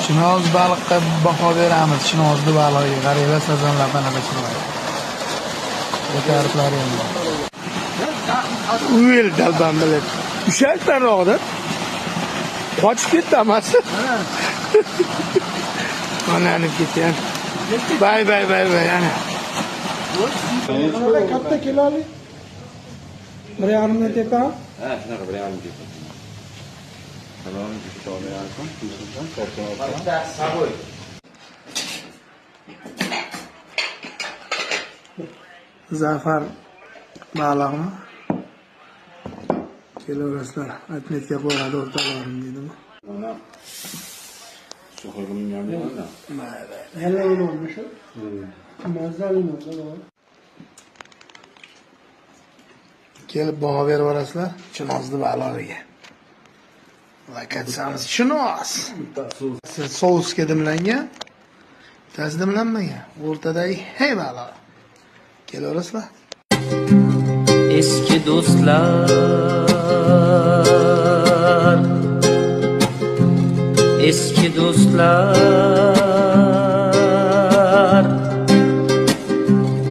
Chinoz baliqqa baho beramiz. Chinozli baliqga g'ariba sazonlardan adashmaydi. Ta'riflari ham bor. Uyel dalban bilan. Ushaltaroqda. Qochib ketdi amasi. Qonanib ketgan. Bay ana. Katta kiloli. 1,5 dan tepa. Ha, shunaqa 1,5 tepa. Salom, alaykum. Zafar baliqmi? Kelaverasizlar. Atletga boradi o'rtalarim deydimi? Mana so'qilgim ham yo'qda. Hele olmuş. Mazali. Kelib baho berib yuborasizlar. Chinozli baliqiga. Lakatsamiz chinoz. Siz sousga dimlangan. Bittasi dimlanmagan. O'rtadagi hey baliq. Kelaverasizlar. Eski do'stlar